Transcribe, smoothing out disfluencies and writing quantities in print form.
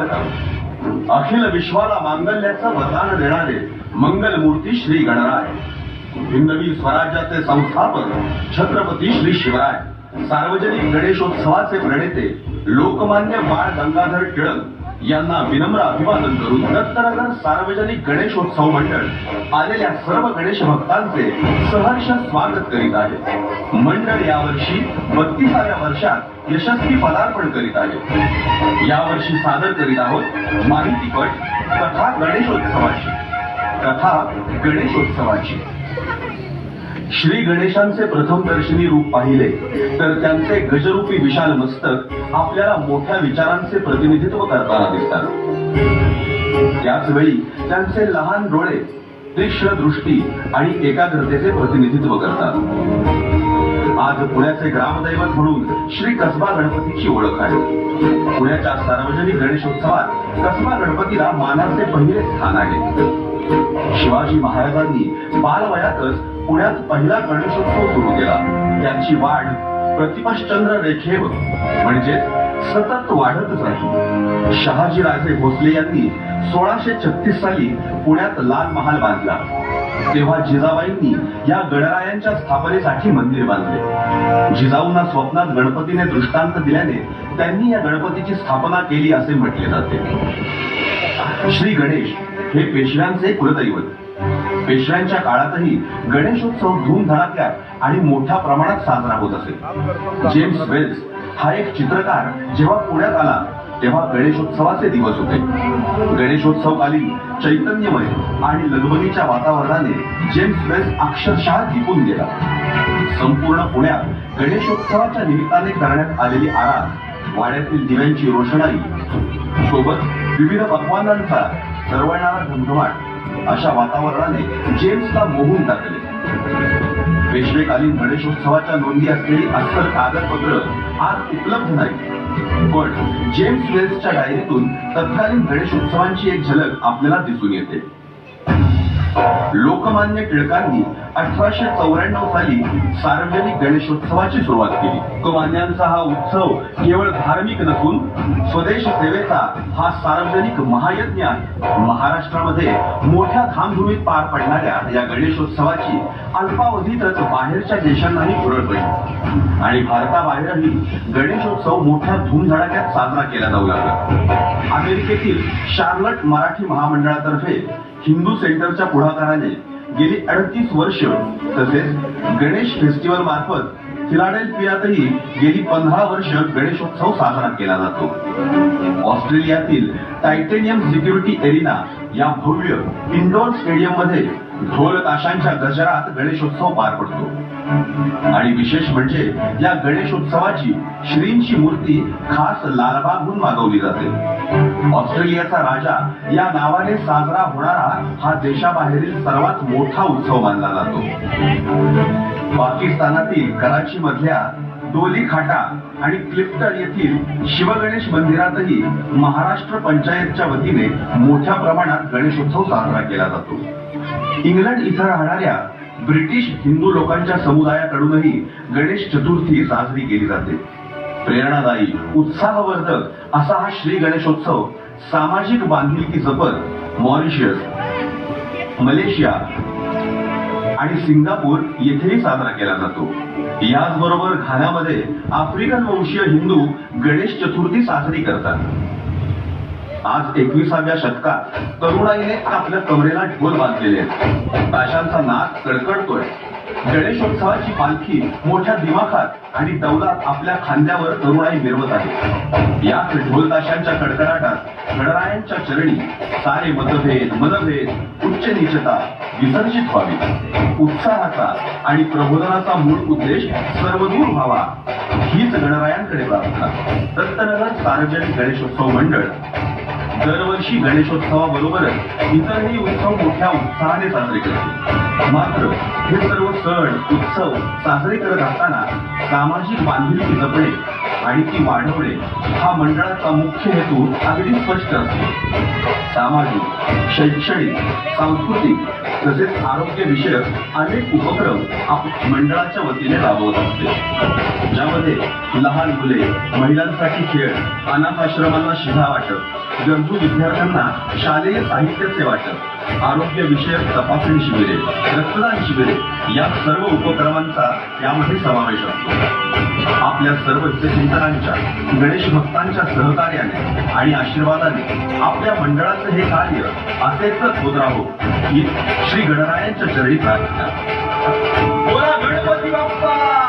स्वागतम। अखिल विश्वाला मांगल्याचं वरदान देणारे मंगलमूर्ती श्री गणराय, हिंदवी स्वराज्याचे संस्थापक छत्रपती श्री शिवराय, सार्वजनिक गणेशोत्सवाचे प्रणेते लोकमान्य बाळ गंगाधर टिळक यांना विनम्र अभिवादन करून दत्तनगर सार्वजनिक गणेशोत्सव मंडळ आलेल्या सर्व गणेश भक्तांचे सहर्ष स्वागत करीत आहे। मंडळ यावर्षी 32व्या वर्षात यशस्वी पदार्पण करीत आहे। यावर्षी सादर करीत आहोत माहितीपट कथा गणेशोत्सवाची। श्री गणेशांचे प्रथम दर्शनी रूप पाहिले तर त्यांचे गजरूपी विशाल मस्तक आपल्याला मोठ्या विचारांचे प्रतिनिधित्व करताना दिसतात। त्याच वेळी त्यांचे लहान डोळे तीक्ष्ण दृष्टी आणि एकाग्रतेचे प्रतिनिधित्व करतात। आज पुण्याचे ग्रामदैवत म्हणून श्री कसबा गणपतीची ओळख आहे। पुण्याच्या सार्वजनिक गणेशोत्सवात कसबा गणपतीला मानाचे पहिले स्थान आहे। शिवाजी महाराजांनी बालवयातच पुण्यात पहिला गणेशोत्सव सुरू केला। त्याची वाढ प्रतिपश्चंद्र रेखेवर म्हणजे सतत वाढतच राहिली। शहाजीराजे भोसले यांनी 1636 साली पुण्यात लाल महाल बांधला। तेव्हा जिजाबाईंनी या गणरायांच्या स्थापनेसाठी मंदिर बांधले। जिजाऊंना स्वप्नात गणपतीने दृष्टांत दिल्याने त्यांनी या गणपतीची स्थापना केली असे म्हटले जाते। श्री गणेश हे पेशव्यांचे कुलदैवत। पेशव्यांच्या काळातही गणेशोत्सव धूमधडाक्यात आणि मोठ्या प्रमाणात साजरा होत असे। जेम्स वेल्स हा एक चित्रकार जेव्हा पुण्यात आला तेव्हा गणेशोत्सवाचे दिवस होते। गणेशोत्सवकालीन चैतन्यमय आणि लगबगीच्या वातावरणाने जेम्स वेल्स अक्षरशः दिपून गेला। संपूर्ण पुण्यात गणेशोत्सवाच्या निमित्ताने करण्यात आलेली आरास, वाड्यातील दिव्यांची रोषणाई सोबत विविध पक्वान्नांचा दरवळणारा घमघमाट अशा वातावरणाने जेम्सला मोहून टाकले। पेशवेकालीन गणेशोत्सवाच्या नोंदी असलेली अस्सल कागदपत्र आज उपलब्ध नाही, पण जेम्स वेल्सच्या डायरीतून तत्कालीन गणेशोत्सवांची एक झलक आपल्याला दिसून येते। लोकमान्य टिळकांनी 1894 साली सार्वजनिक गणेशोत्सवाची सुरुवात केली। लोकमान्यांचा हा उत्सव केवळ धार्मिक नसून स्वदेश सेवेचा हा सार्वजनिक महायज्ञ आहे। महाराष्ट्रामध्ये मोठ्या धामधुमीत पार पडणाऱ्या या गणेशोत्सवाची अल्पावधीतच बाहेरच्या देशांनाही पुरळ पडली आणि भारताबाहेरही गणेशोत्सव मोठ्या धूमधडाक्यात साजरा केला जाऊ लागला। अमेरिकेतील शार्लट मराठी महामंडळातर्फे हिंदू सेंटरच्या पुढाकाराने गेली 38 वर्ष तसेच गणेश फेस्टिवल मार्फत फिलाडेल्फियातही गेली 15 वर्ष गणेशोत्सव साजरा केला जातो। ऑस्ट्रेलियातील टायटेनियम सिक्युरिटी एरिना या भव्य इंडोर स्टेडियम मध्ये ढोल ताशांच्या गजरात गणेशोत्सव पार पडतो आणि विशेष म्हणजे या गणेशोत्सवाची श्रींची मूर्ती खास लालबागहून मागवली जाते। ऑस्ट्रेलियाचा राजा या नावाने साजरा होणारा हा देशाबाहेरील सर्वात मोठा उत्सव मानला जातो। पाकिस्तानातील कराची मधल्या डोली खाटा आणि क्लिफ्टन येथील शिवगणेश मंदिरातही महाराष्ट्र पंचायतच्या वतीने मोठ्या प्रमाणात गणेशोत्सव साजरा केला जातो। इंग्लंड इथं राहणाऱ्या ब्रिटिश हिंदू लोकांच्या समुदायाकडूनही गणेश चतुर्थी साजरी केली जाते। प्रेरणादायी, उत्साहवर्धक असा हा श्री गणेशोत्सव सामाजिक बांधिलकी जपत मॉरिशस, मलेशिया आणि सिंगापूर येथेही साजरा केला जातो। याचबरोबर घानामध्ये आफ्रिकन वंशीय हिंदू गणेश चतुर्थी साजरी करतात। आज 21व्या शतकात तरुणाईने आपल्या कमरेला ढोल बांधलेले आहेत। ताशांचा नाद कडकडतोय। गणेशोत्सवाची पालखी मोठ्या दिमाखात आणि डौलात आपल्या खांद्यावर तरुणाई मिरवत आहे। याच ढोल ताशांच्या कडकडाटात गणरायांच्या चरणी सारे मनभेद, उच्च नीचता विसर्जित व्हावी। उत्साहाचा आणि प्रबोधनाचा मूळ उद्देश सर्वदूर व्हावा हीच गणरायांकडे प्रार्थना। दत्तनगर सार्वजनिक गणेशोत्सव मंडळ दरवर्षी गणेशोत्सवाबरोबरच इतरही उत्सव मोठ्या उत्साहाने साजरे करते। मात्र हे सर्व सण उत्सव साजरे करत असताना सामाजिक बांधिलकी जपणे आणि ती वाढवणे हा मंडळाचा मुख्य हेतू अगदी स्पष्ट असतो। सामाजिक, शैक्षणिक, सांस्कृतिक तसेच आरोग्य विषयक अनेक उपक्रम आपल्या मंडळाच्या वतीने राबवत असते, ज्यामध्ये लहान मुले, महिलांसाठी खेळ, अनाथ आश्रमांना शिधा वाटप, गरजू विद्यार्थ्यांना शालेय साहित्याचे वाटप, आरोग्य विषयक तपासणी शिबिरे, रक्तदान शिबिरे या सर्व उपक्रमांचा यामध्ये समावेश असतो. आपल्या सर्व हितचिंतकांच्या, गणेश भक्तांच्या सहकार्याने आणि आशीर्वादाने आपल्या मंडळाचं हे कार्य असेच होत राहो ही श्री गणरायांच्या चरणी प्रार्थना. बोला गणपती बाप्पा.